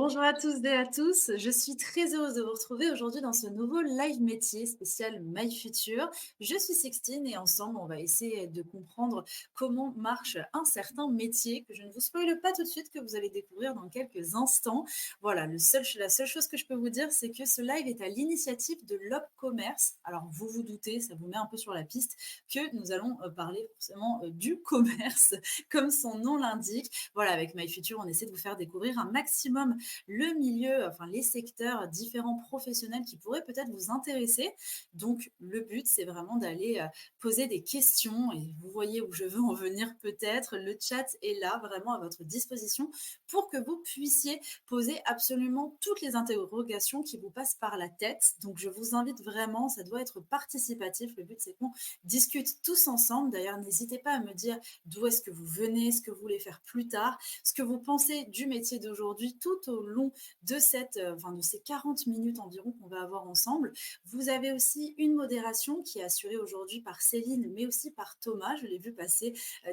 Bonjour à tous et à tous, je suis très heureuse de vous retrouver aujourd'hui dans ce nouveau live métier spécial My Future. Je suis Sextine et ensemble on va essayer de comprendre comment marche un certain métier que je ne vous spoile pas tout de suite, que vous allez découvrir dans quelques instants. Voilà, la seule chose que je peux vous dire, c'est que ce live est à l'initiative de l'Op Commerce. Alors vous vous doutez, ça vous met un peu sur la piste, que nous allons parler forcément du commerce, comme son nom l'indique. Voilà, avec My Future, on essaie de vous faire découvrir un maximum le milieu, enfin les secteurs différents professionnels qui pourraient peut-être vous intéresser. Donc le but, c'est vraiment d'aller poser des questions et vous voyez où je veux en venir peut-être. Le chat est là vraiment à votre disposition pour que vous puissiez poser absolument toutes les interrogations qui vous passent par la tête. Donc je vous invite vraiment, ça doit être participatif. Le but, c'est qu'on discute tous ensemble. D'ailleurs, n'hésitez pas à me dire d'où est-ce que vous venez, ce que vous voulez faire plus tard, ce que vous pensez du métier d'aujourd'hui tout au long de de ces 40 minutes environ qu'on va avoir ensemble. Vous avez aussi une modération qui est assurée aujourd'hui par Céline, mais aussi par Thomas. Je l'ai vu passer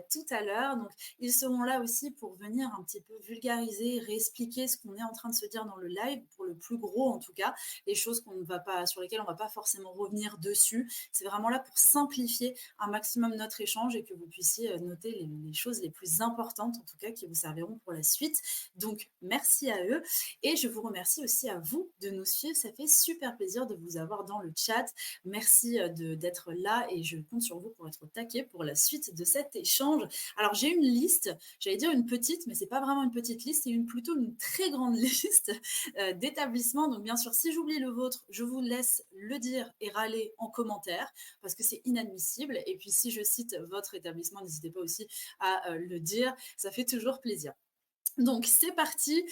tout à l'heure. Donc, ils seront là aussi pour venir un petit peu vulgariser, réexpliquer ce qu'on est en train de se dire dans le live, pour le plus gros en tout cas, les choses qu'on ne va pas, sur lesquelles on ne va pas forcément revenir dessus. C'est vraiment là pour simplifier un maximum notre échange et que vous puissiez noter les choses les plus importantes, en tout cas, qui vous serviront pour la suite. Donc, merci à eux. Et je vous remercie aussi à vous de nous suivre. Ça fait super plaisir de vous avoir dans le chat. Merci d'être là et je compte sur vous pour être au taquet pour la suite de cet échange. Alors, j'ai une liste, j'allais dire une petite, mais c'est pas vraiment une petite liste, c'est plutôt une très grande liste d'établissements. Donc, bien sûr, si j'oublie le vôtre, je vous laisse le dire et râler en commentaire parce que c'est inadmissible. Et puis, si je cite votre établissement, n'hésitez pas aussi à le dire. Ça fait toujours plaisir. Donc c'est parti.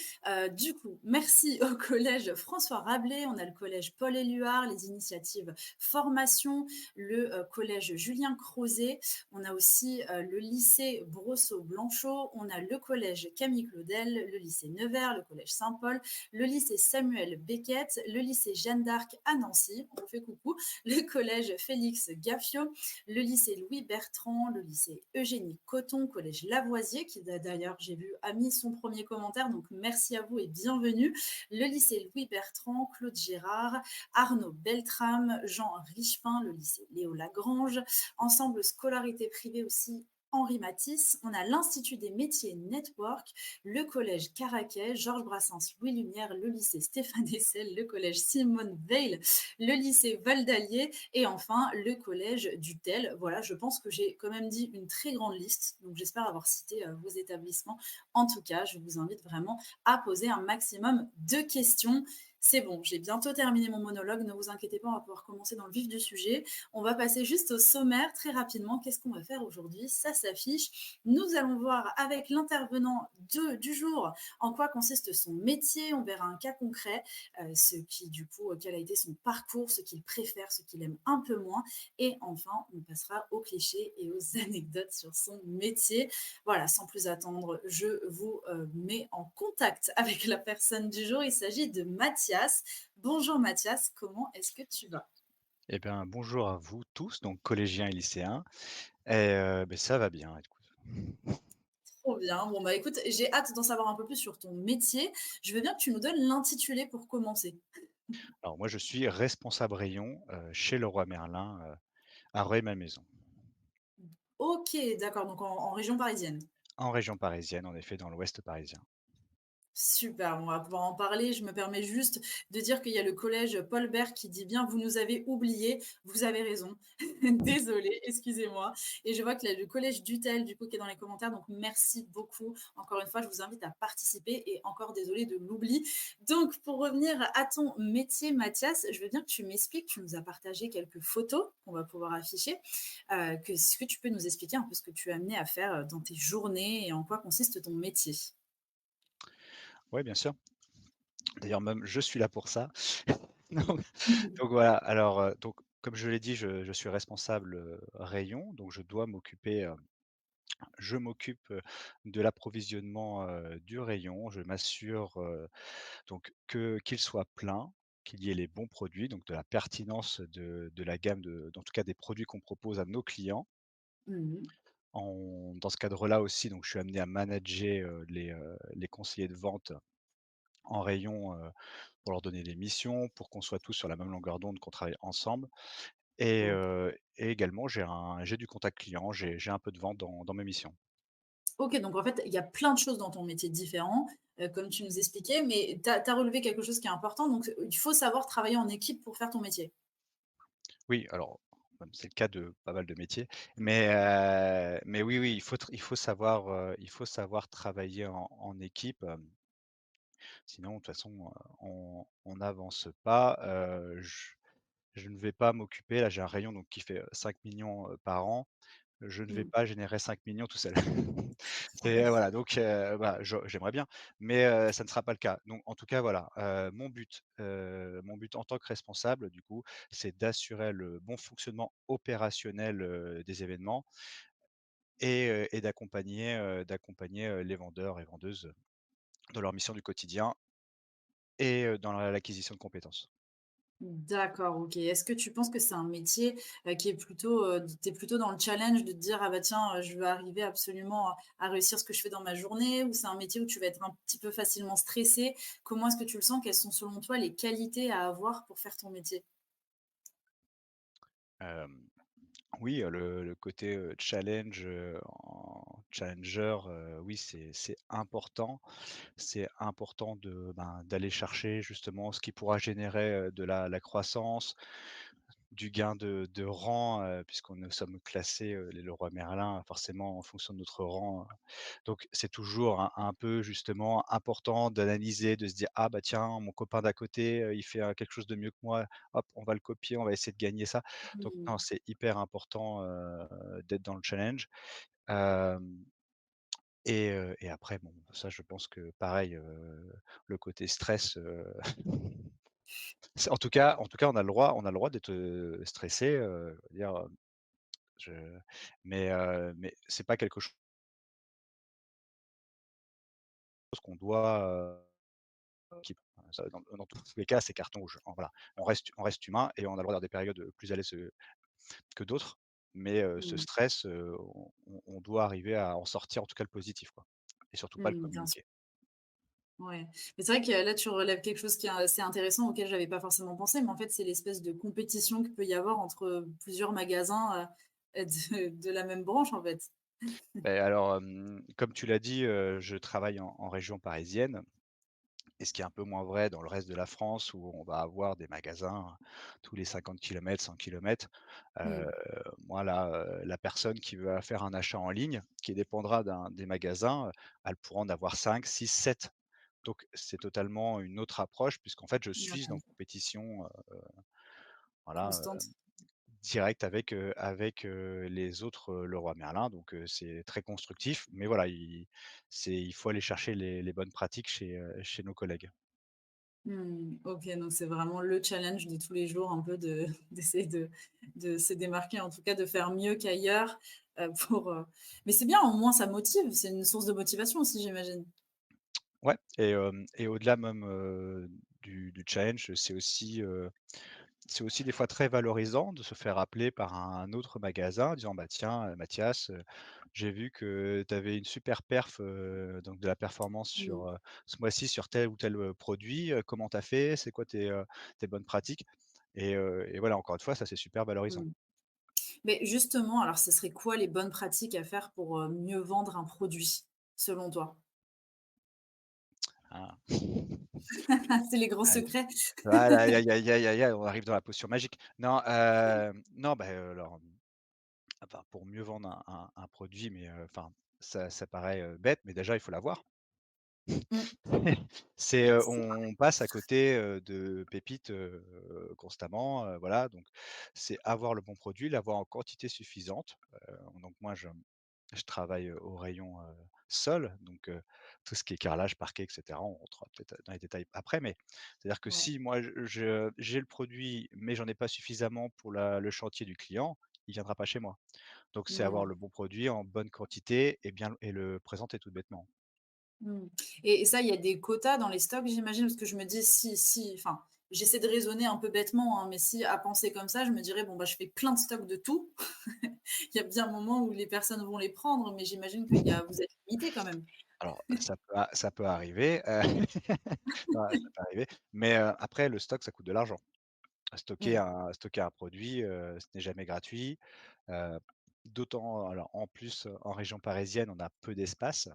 Du coup, merci au collège François Rabelais, on a le collège Paul Éluard, les initiatives formation, le collège Julien Crozet, on a aussi le lycée Brosseau-Blanchot, on a le collège Camille Claudel, le lycée Nevers, le collège Saint-Paul, le lycée Samuel Beckett, le lycée Jeanne d'Arc à Nancy, on vous fait coucou, le collège Félix Gaffio, le lycée Louis Bertrand, le lycée Eugénie Coton, collège Lavoisier, qui d'ailleurs j'ai vu a mis son premier commentaire, donc merci à vous et bienvenue. Le lycée Louis Bertrand, Claude Gérard, Arnaud Beltrame, Jean Richepin, le lycée Léo Lagrange, ensemble scolarité privée aussi Henri Matisse, on a l'Institut des métiers Network, le collège Caraquet, Georges Brassens, Louis Lumière, le lycée Stéphane Hessel, le collège Simone Veil, le lycée Val d'Allier et enfin le collège du Tel. Voilà, je pense que j'ai quand même dit une très grande liste, donc j'espère avoir cité vos établissements. En tout cas, je vous invite vraiment à poser un maximum de questions. C'est bon, j'ai bientôt terminé mon monologue, ne vous inquiétez pas, on va pouvoir commencer dans le vif du sujet. On va passer juste au sommaire très rapidement. Qu'est-ce qu'on va faire aujourd'hui? Ça s'affiche. Nous allons voir avec l'intervenant du jour en quoi consiste son métier. On verra un cas concret, ce qui du coup, quel a été son parcours, ce qu'il préfère, ce qu'il aime un peu moins. Et enfin, on passera aux clichés et aux anecdotes sur son métier. Voilà, sans plus attendre, je vous mets en contact avec la personne du jour. Il s'agit de Mathias. Bonjour Mathias, comment est-ce que tu vas? Eh bien, bonjour à vous tous, donc collégiens et lycéens ça va bien, écoute. Trop bien. Bon, bah écoute, j'ai hâte d'en savoir un peu plus sur ton métier. Je veux bien que tu nous donnes l'intitulé pour commencer. Alors moi, je suis responsable rayon, chez Leroy Merlin, à Rueil-Malmaison, Ok, d'accord, donc en région parisienne. en région parisienne, en effet, dans l'ouest parisien. Super, on va pouvoir en parler. Je me permets juste de dire qu'il y a le collège Paul Bert qui dit bien: «Vous nous avez oubliés». Vous avez raison. Désolée, excusez-moi et je vois qu'il y a le collège Dutel, du coup, qui est dans les commentaires, donc merci beaucoup. Encore une fois, je vous invite à participer et encore désolée de l'oubli. Donc pour revenir à ton métier, Mathias, je veux bien que tu m'expliques, tu nous as partagé quelques photos qu'on va pouvoir afficher. Est-ce que tu peux nous expliquer un peu ce que tu es amené à faire, dans tes journées et en quoi consiste ton métier? Oui, bien sûr. D'ailleurs, même je suis là pour ça. Donc donc voilà, alors, donc comme je l'ai dit, je suis responsable, rayon, donc je m'occupe, de l'approvisionnement, du rayon. Je m'assure, donc qu'il soit plein, qu'il y ait les bons produits, donc de la pertinence de la gamme en tout cas des produits qu'on propose à nos clients. Mmh. Dans ce cadre-là aussi, donc je suis amené à manager, les conseillers de vente en rayon, pour leur donner des missions, pour qu'on soit tous sur la même longueur d'onde, qu'on travaille ensemble et également j'ai du contact client, j'ai un peu de vente dans mes missions. OK, donc en fait, il y a plein de choses dans ton métier différents, comme tu nous expliquais, mais tu as relevé quelque chose qui est important, donc il faut savoir travailler en équipe pour faire ton métier. Oui, alors, c'est le cas de pas mal de métiers, mais oui, oui, il faut savoir travailler en équipe, sinon de toute façon, on n'avance pas. Je ne vais pas m'occuper là, j'ai un rayon donc qui fait, 5 000 000 par an. Je ne vais Mmh. pas générer 5 millions tout seul. Ouais. Voilà, donc voilà, j'aimerais bien, mais ça ne sera pas le cas. Donc en tout cas, voilà, mon but en tant que responsable, du coup, c'est d'assurer le bon fonctionnement opérationnel, des événements et d'accompagner, les vendeurs et vendeuses dans leur mission du quotidien et dans l'acquisition de compétences. D'accord, OK. Est-ce que tu penses que c'est un métier, qui est plutôt, tu es plutôt dans le challenge de te dire: «Ah bah tiens, je veux arriver absolument à réussir ce que je fais dans ma journée», ou c'est un métier où tu vas être un petit peu facilement stressé? Comment est-ce que tu le sens? Quelles sont selon toi les qualités à avoir pour faire ton métier? Hem Oui, le côté, challenge, en challenger, oui, c'est important. C'est important d'aller chercher justement ce qui pourra générer, de la croissance, du gain de rang, puisqu'on nous sommes classés, les Leroy Merlin, forcément en fonction de notre rang, donc c'est toujours un peu justement important d'analyser, de se dire: «Ah bah tiens, mon copain d'à côté, il fait, quelque chose de mieux que moi, hop, on va le copier, on va essayer de gagner ça». Donc Mmh. non, c'est hyper important, d'être dans le challenge, hem et après bon, ça je pense que pareil, le côté stress, en tout cas on a le droit d'être, stressé, dire, je mais c'est pas quelque chose qu'on doit, qui ça dans tous les cas, c'est carton rouge. Voilà, on reste humain et on a le droit d'avoir des périodes, plus à l'aise, que d'autres, mais ce Mmh. stress, on doit arriver à en sortir en tout cas le positif, quoi et surtout pas le Bien sûr. communiquer. Ouais. Mais c'est vrai que là, tu relèves quelque chose qui est assez intéressant auquel j'avais pas forcément pensé, mais en fait, c'est l'espèce de compétition qu'il peut y avoir entre plusieurs magasins, de la même branche, en fait. Beh, alors, comme tu l'as dit, je travaille en région parisienne et ce qui est un peu moins vrai dans le reste de la France où on va avoir des magasins tous les 50 kilomètres, 100 kilomètres. Heu, Mmh. Moi la personne qui va faire un achat en ligne, qui dépendra des magasins, elle pourra en avoir 5, 6, 7. Donc c'est totalement une autre approche puisqu'en fait je suis Ouais, en compétition, voilà, constante. directe avec les autres, Leroy Merlin donc c'est très constructif mais voilà, il faut aller chercher les bonnes pratiques chez nos collègues. Mmh. OK, donc c'est vraiment le challenge de tous les jours, un peu de d'essayer de se démarquer, en tout cas de faire mieux qu'ailleurs, mais c'est bien, au moins ça motive, c'est une source de motivation aussi, j'imagine? Ouais et au-delà même, du challenge, c'est aussi des fois très valorisant de se faire appeler par un autre magasin en disant: «Bah tiens, Mathias, j'ai vu que tu avais une super perf, donc de la performance Mmh. ce mois-ci sur tel ou tel, produit, comment tu as fait? C'est quoi tes bonnes pratiques?» et voilà, encore une fois, ça c'est super valorisant. Mmh. Mais justement, alors ce serait quoi les bonnes pratiques à faire pour, mieux vendre un produit, selon toi? Ah, C'est les grands aïe. secrets? Voilà, aïe, aïe, aïe, aïe, aïe, aïe, on arrive dans la potion magique. Non, non, bah, alors enfin, pour mieux vendre un produit, mais enfin, ça paraît, bête, mais déjà, il faut l'avoir. Mmh. On passe à côté, de pépites, constamment, voilà, donc c'est avoir le bon produit, l'avoir en quantité suffisante. Donc moi, je travaille, au rayon, sol, donc tout ce qui est carrelage, parquet et cetera. On rentrera peut-être dans les détails après, mais c'est-à-dire que Ouais. si moi j'ai le produit, mais j'en ai pas suffisamment pour le chantier du client, il viendra pas chez moi. Donc c'est avoir Mmh. le bon produit en bonne quantité et le présenter tout bêtement. Mmh. Et ça, il y a des quotas dans les stocks, j'imagine? Parce que je me dis si enfin, j'essaie de raisonner un peu bêtement, hein, mais si à penser comme ça, je me dirais: «Bon, bah, je fais plein de stocks de tout». Il y a bien un moment où les personnes vont les prendre, mais j'imagine vous êtes limité quand même? Alors ça peut arriver, ouais, ça peut arriver, mais après le stock, ça coûte de l'argent. Oui. Stocker un produit, ce n'est jamais gratuit, heu, d'autant alors en plus, en région parisienne, on a peu d'espace,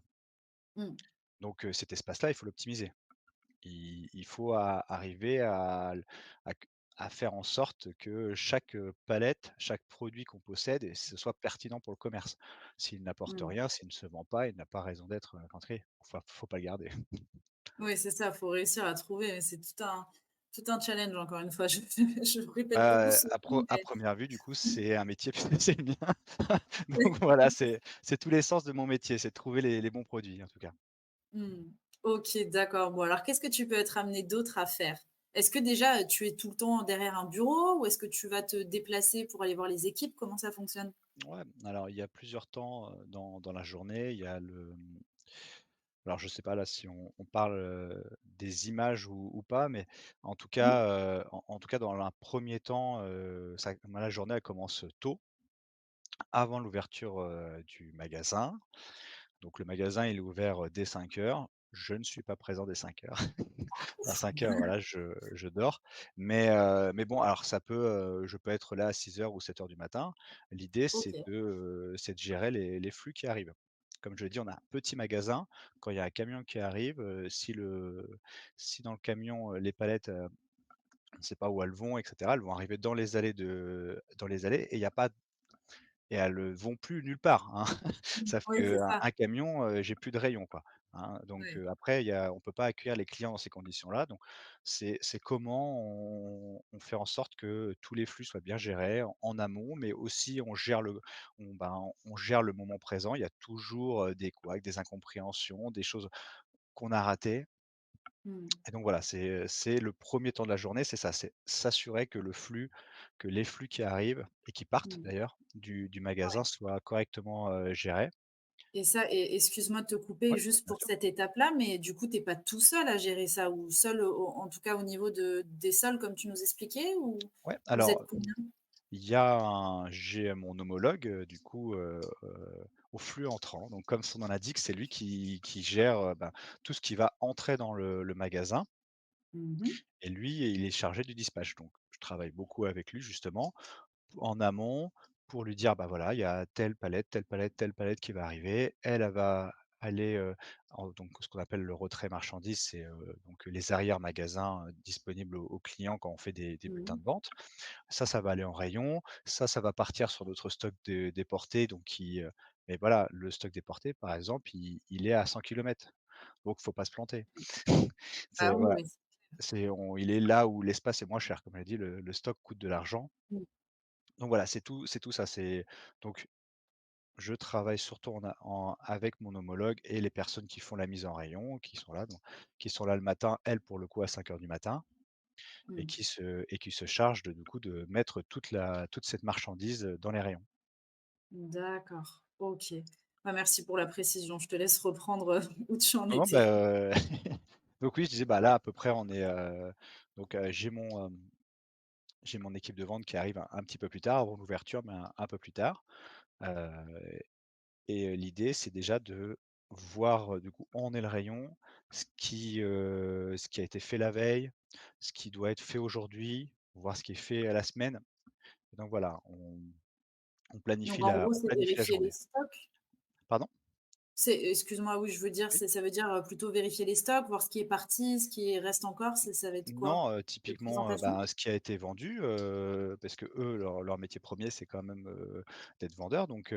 Mmh. donc cet espace-là, il faut l'optimiser. Il faut arriver à faire en sorte que chaque, palette, chaque produit qu'on possède et ce soit pertinent pour le commerce. S'il n'apporte Mmh. rien, s'il ne se vend pas, il n'a pas raison d'être, rentré. Enfin, faut pas le garder. Oui, c'est ça, faut réussir à trouver, mais c'est tout un challenge encore une fois. Je répète beaucoup Bah, ce mot, à mais première vue, du coup, c'est un métier, c'est le mien. Donc voilà, c'est tout l'essence de mon métier, c'est de trouver les bons produits, en tout cas. mmh. OK, d'accord. Bon, alors qu'est-ce que tu peux être amené d'autre à faire? Est-ce que déjà, tu es tout le temps derrière un bureau ou est-ce que tu vas te déplacer pour aller voir les équipes? Comment ça fonctionne? Ouais, alors il y a plusieurs temps, dans la journée. Il y a alors je sais pas là si on parle, des images ou pas, mais en tout Mmh. cas, en tout cas dans un premier temps, ça moi la journée elle commence tôt, avant l'ouverture, du magasin. Donc le magasin il est ouvert, dès 5 heures. Je ne suis pas présent dès 5 heures. À 5 heures, voilà, je dors. Mais bon, alors je peux être là à 6 heures ou 7 heures du matin. L'idée, OK. c'est de gérer les flux qui arrivent. Comme je l'ai dit, on a un petit magasin. Quand il y a un camion qui arrive, si dans le camion, les palettes, on ne sait pas où elles vont et cetera, elles vont arriver dans les allées et il y a pas et elles vont plus nulle part, hein. Mmh. Sauf Oui, c'est qu'un ça. un camion, j'ai plus de rayon, quoi, hein. Donc Ouais. après on peut pas accueillir les clients dans ces conditions-là. Donc c'est comment on fait en sorte que tous les flux soient bien gérés en amont, mais aussi on gère le moment présent. Il y a toujours, des couacs, des incompréhensions, des choses qu'on a ratées Mmh. et donc voilà, c'est le premier temps de la journée, c'est ça, c'est s'assurer que les flux qui arrivent et qui partent Mmh. d'ailleurs du magasin Ouais. soient correctement, gérés. Et ça et excuse-moi de te couper Ouais, juste bien pour sûr. cette étape-là, mais du coup, tu es pas tout seul à gérer ça ou seul au en tout cas au niveau des sols comme tu nous expliquais ou Ouais, vous êtes alors combien? j'ai mon homologue, du coup, au flux entrant. Donc comme son nom l'indique, c'est lui qui gère, tout ce qui va entrer dans le magasin Mmh. et lui, il est chargé du dispatch. Donc je travaille beaucoup avec lui justement en amont pour lui dire: «Bah, voilà, il y a telle palette, telle palette, telle palette qui va arriver. Elle va aller, donc ce qu'on appelle le retrait marchandise, c'est, donc les arrières magasins, disponibles aux clients quand on fait des bulletins Mmh. de vente. Ça va aller en rayon, ça va partir sur notre stock déporté donc mais voilà, le stock déporté par exemple, il est à 100 kilomètres, donc faut pas se planter. Bah, C'est oui, voilà, oui. il est là où l'espace est moins cher. Comme je l'ai dit, le stock coûte de l'argent. Mmh. Donc voilà, c'est tout ça. Donc je travaille surtout avec mon homologue et les personnes qui font la mise en rayon, qui sont là le matin, elles, pour le coup, à 5 heures du matin et Mmh. qui se chargent du coup, de mettre toute cette marchandise, dans les rayons. D'accord, OK. Bah, merci pour la précision. Je te laisse reprendre, où tu en Non, non, étais. donc oui, je disais, bah, là, à peu près, j'ai mon équipe de vente qui arrive un petit peu plus tard, avant l'ouverture, mais un peu plus tard, heu l'idée, c'est déjà de voir, du coup, où en est le rayon, ce qui a été fait la veille, ce qui doit être fait aujourd'hui, voir ce qui est fait à la semaine. Et donc voilà, Donc en gros, on c'est planifie la vérifier les journée. stocks? Pardon? Excuse-moi, oui, je veux dire, Oui? ça veut dire, plutôt vérifier les stocks, voir ce qui est parti, ce qui reste encore, ça va être quoi? Non, Les typiquement, présentations? ce qui a été vendu, parce que eux, leur métier premier, c'est quand même, d'être vendeur. Donc,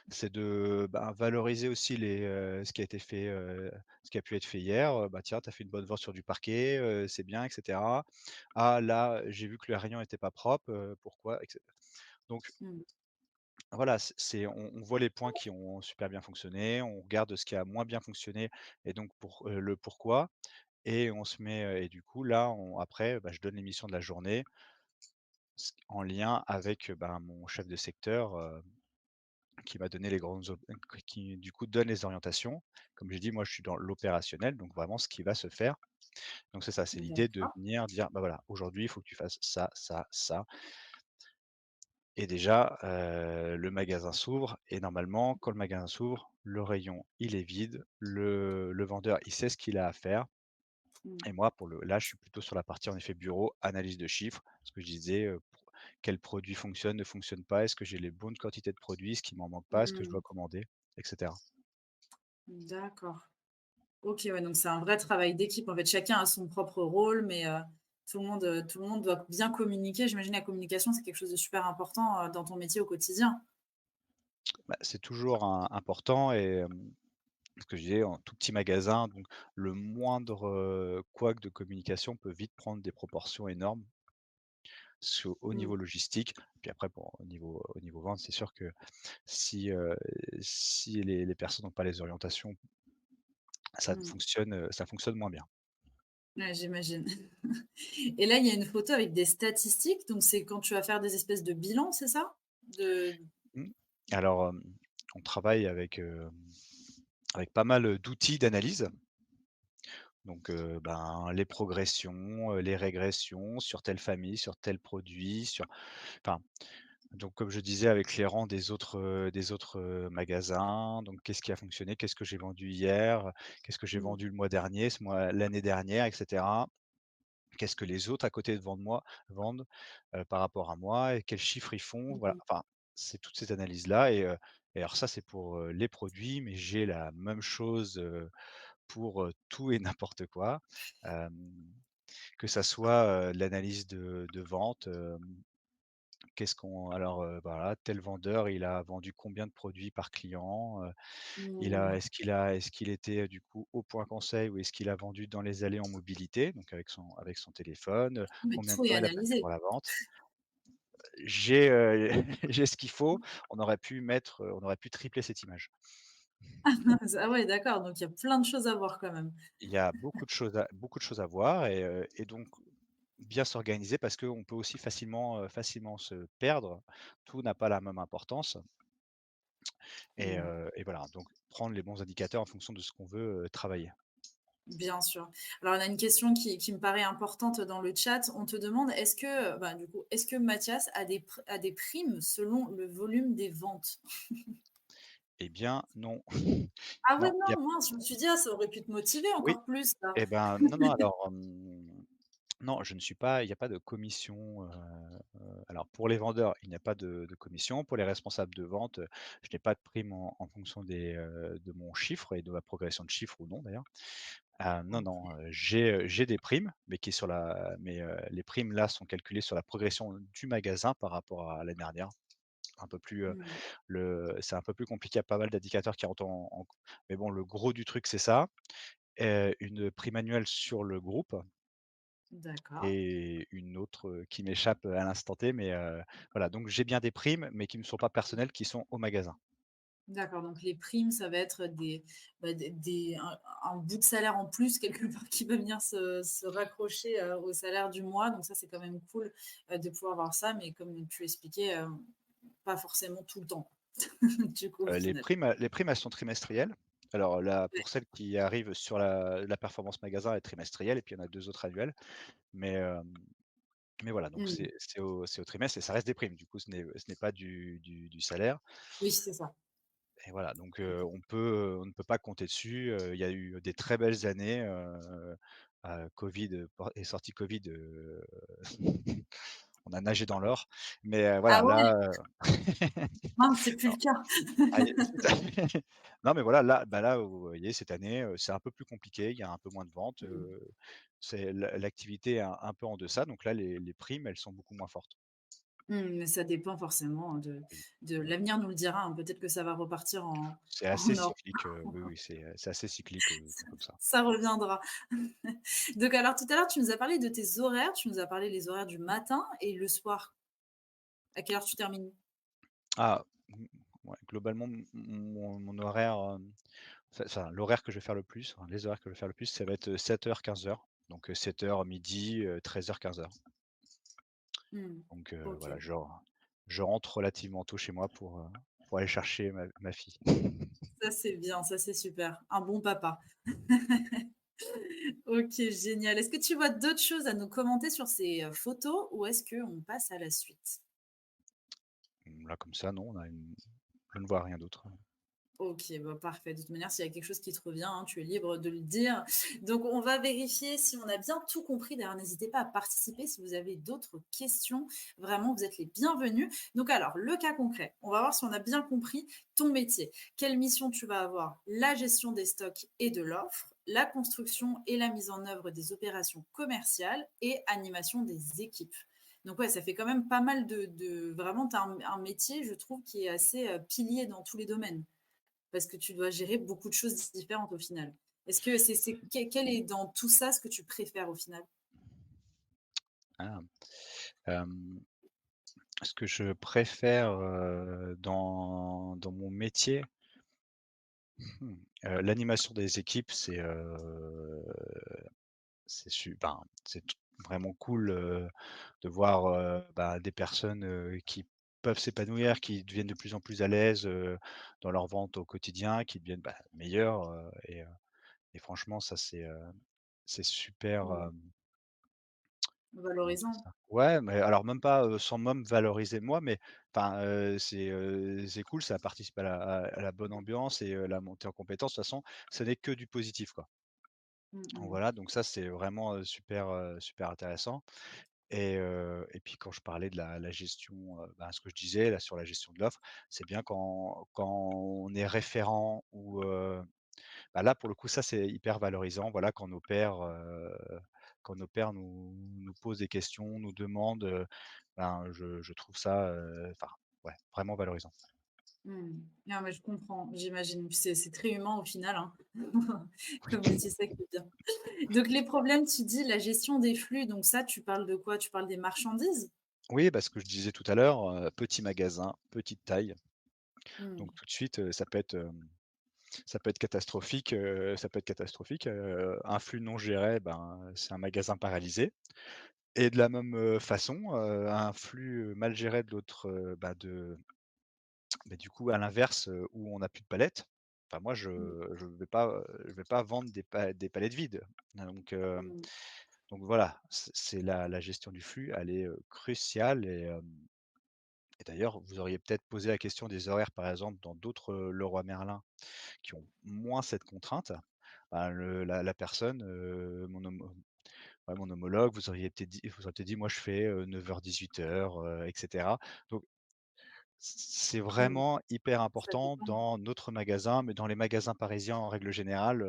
c'est de, valoriser aussi ce qui a été fait, ce qui a pu être fait hier. Bah, tiens, tu as fait une bonne vente sur du parquet, c'est bien et cetera. Ah là, j'ai vu que le rayon était pas propre, pourquoi? Et cetera. Donc Mmh. voilà, on voit les points qui ont super bien fonctionné, on regarde ce qui a moins bien fonctionné et donc le pourquoi. Et on se met, et du coup là, après, je donne les missions de la journée en lien avec, mon chef de secteur, qui m'a donné les grandes op qui du coup donne les orientations. Comme j'ai dit, moi je suis dans l'opérationnel, donc vraiment ce qui va se faire. Donc c'est ça, c'est l'idée de D'accord. venir dire: «Bah voilà, aujourd'hui il faut que tu fasses ça, ça, ça» et déjà, le magasin s'ouvre et normalement quand le magasin s'ouvre, le rayon, il est vide, le vendeur, il sait ce qu'il a à faire Mmh. et moi là, je suis plutôt sur la partie en effet bureau, analyse de chiffres, ce que je disais, quel produit fonctionne, ne fonctionne pas, est-ce que j'ai les bonnes quantités de produits, est-ce qu'il m'en manque pas, est-ce que je dois Mmh. commander, et cetera. D'accord. OK, ouais, donc c'est un vrai travail d'équipe. En fait, chacun a son propre rôle, mais tout le monde doit bien communiquer. J'imagine la communication, c'est quelque chose de super important, dans ton métier au quotidien? Bah, c'est toujours important et ce que je disais, en tout petit magasin, donc le moindre, couac de communication peut vite prendre des proportions énormes au Mmh. niveau logistique. Puis après bon, au niveau vente, c'est sûr que si, si les personnes n'ont pas les orientations, Mmh. ça fonctionne moins bien. Ouais, j'imagine. Et là, il y a une photo avec des statistiques, donc c'est quand tu vas faire des espèces de bilans, c'est ça? De Mmh. Alors, on travaille avec pas mal, d'outils d'analyse. Donc, ben, les progressions, les régressions sur telle famille, sur tel produit, enfin, donc comme je disais avec les rangs des autres, magasins, donc qu'est-ce qui a fonctionné? Qu'est-ce que j'ai vendu hier? Qu'est-ce que j'ai mmh, vendu le mois dernier, ce mois l'année dernière, et cetera? Qu'est-ce que les autres à côté de moi vendent, par rapport à moi et quels chiffres ils font? Voilà, mmh, enfin, c'est toutes ces analyses-là et alors ça, c'est pour, les produits, mais j'ai la même chose, pour, tout et n'importe quoi. Hem, que ça soit, de l'analyse de vente, qu'est-ce qu'on alors, voilà, tel vendeur, il a vendu combien de produits par client? Il a mmh. est-ce qu'il était, du coup, au point conseil ou est-ce qu'il a vendu dans les allées en mobilité, donc avec son téléphone? Mais Combien de tout est temps il a passé analysé. pour la vente? J'ai, j'ai ce qu'il faut. On aurait pu tripler cette image. Ah ouais, d'accord, donc il y a plein de choses à voir quand même. Il y a beaucoup de choses à voir et donc bien s'organiser parce qu'on peut aussi facilement se perdre. Tout n'a pas la même importance Mmh. et voilà, donc prendre les bons indicateurs en fonction de ce qu'on veut, travailler. Bien sûr. Alors, on a une question qui me paraît importante dans le chat. On te demande, est-ce que, bah, du coup, est-ce que Mathias a des primes selon le volume des ventes? Eh bien non. Ah ouais, Non, il y a non, mince, je me suis dit: «Ah, ça aurait pu te motiver oui, encore plus ça». et ben, non, non, alors, non, je ne suis pas il y a pas de commission, alors pour les vendeurs, il n'y a pas de commission. Pour les responsables de vente, je n'ai pas de prime en fonction de mon chiffre et de ma progression de chiffre ou non d'ailleurs. Non, non, OK. j'ai des primes, mais qui est sur la mais, les primes là sont calculées sur la progression du magasin par rapport à l'année dernière. Un peu plus, Mmh. le c'est un peu plus compliqué, il y a pas mal d'indicateurs qui rentrent en mais bon, le gros du truc, c'est ça. Une prime annuelle sur le groupe D'accord. et une autre, qui m'échappe, à l'instant T, mais voilà, donc j'ai bien des primes, mais qui ne sont pas personnelles, qui sont au magasin. D'accord, donc les primes, ça va être des, bah, des un bout de salaire en plus quelque part qui va venir se raccrocher, au salaire du mois, donc ça, c'est quand même cool, de pouvoir avoir ça, mais comme tu expliquais, pas forcément tout le temps, du coup, au final. Les primes, elles sont trimestrielles. Alors là, Ouais. pour celle qui arrive sur la performance magasin, elle est trimestrielle et puis il y en a 2 autres annuelles, mais mais voilà, donc Mmh. c'est au trimestre et ça reste des primes. Du coup, ce n'est pas du salaire. Oui, c'est ça. Et voilà, donc OK. on ne peut pas compter dessus, il y a eu des très belles années, Covid, est sorti Covid, on a nagé dans l'or, mais Ah voilà, ouais? là, Mince, c'est plus non, le cas. ah et cette non, mais voilà, là, bah, là, vous voyez, cette année, c'est un peu plus compliqué, il y a un peu moins de ventes, Mmh. c'est l'activité est un peu en deçà, donc là, les primes, elles sont beaucoup moins fortes. Mmh, mais ça dépend forcément Oui. de l'avenir nous le dira, hein, peut-être que ça va repartir C'est assez en or. cyclique, oui, oui, c'est assez cyclique, comme ça. Ça reviendra. Donc alors tout à l'heure, tu nous as parlé de tes horaires, tu nous as parlé les horaires du matin et le soir. À quelle heure tu termines? Ah, ouais, globalement, mon horaire, l'horaire que je vais faire le plus, enfin, les horaires que je vais faire le plus, ça va être, 7h-15h. Donc, 7h, midi, 13h-15h. Mmh. Donc, voilà, OK. je rentre relativement tôt chez moi pour aller chercher ma fille. Ça, c'est bien, ça, c'est super. Un bon papa. OK, génial. Est-ce que tu vois d'autres choses à nous commenter sur ces, photos ou est-ce qu'on passe à la suite? Là, comme ça, non, je ne vois rien d'autre. OK, bah, parfait. De toute manière, s'il y a quelque chose qui te revient, hein, tu es libre de le dire. Donc, on va vérifier si on a bien tout compris. D'ailleurs, n'hésitez pas à participer si vous avez d'autres questions. Vraiment, vous êtes les bienvenus. Donc, alors, le cas concret, on va voir si on a bien compris ton métier. Quelle mission tu vas avoir? La gestion des stocks et de l'offre, la construction et la mise en œuvre des opérations commerciales et animation des équipes. Donc, ouais, ça fait quand même pas mal vraiment, tu as un métier, je trouve, qui est assez pilier dans tous les domaines parce que tu dois gérer beaucoup de choses différentes au final. Est-ce que quel est dans tout ça ce que tu préfères au final? Ah, ce que je préfère, dans mon métier, l'animation des équipes, c'est vraiment cool, de voir, bah, des personnes, qui peuvent s'épanouir, qui deviennent de plus en plus à l'aise, dans leur vente au quotidien, qui deviennent, bah, meilleurs, et franchement ça c'est super, Mmh. comment dire Valorisant. ça? Ouais, mais alors même pas, sans même valoriser moi, mais enfin, c'est cool, ça participe à la bonne ambiance et la montée en compétence. De toute façon, ce n'est que du positif, quoi. Mmh Donc mh. voilà, donc ça c'est vraiment, super, super intéressant. Et puis quand je parlais de la gestion, ce que je disais là sur la gestion de l'offre, c'est bien quand on est référent ou, bah, là pour le coup ça c'est hyper valorisant. Voilà, quand nos pairs nous posent des questions, nous demandent, je trouve ça, enfin ouais, vraiment valorisant. Mmh. Non, mais je comprends, j'imagine. Puis c'est très humain au final, hein, comme métier, c'est ça qui est bien. Donc les problèmes, tu dis la gestion des flux, donc ça, tu parles de quoi? Tu parles des marchandises? Oui, ce que je disais tout à l'heure, petit magasin, petite taille, Mmh. donc tout de suite, ça peut être catastrophique, un flux non géré, c'est un magasin paralysé. Et de la même, façon, un flux, mal géré de l'autre, du coup, à l'inverse, où on n'a plus de palettes, enfin moi Mmh. je vais pas vendre des palettes vides. Mmh. Donc voilà, c'est la gestion du flux, elle est, cruciale et d'ailleurs, vous auriez peut-être posé la question des horaires, par exemple, dans d'autres, Leroy Merlin qui ont moins cette contrainte. Bah, le la personne, mon homologue, vous auriez peut-être dit: «Moi, je fais, 9h-18h», et cetera. Donc c'est Mmh. vraiment hyper Ça important dépend. dans notre magasin, mais dans les magasins parisiens en règle générale,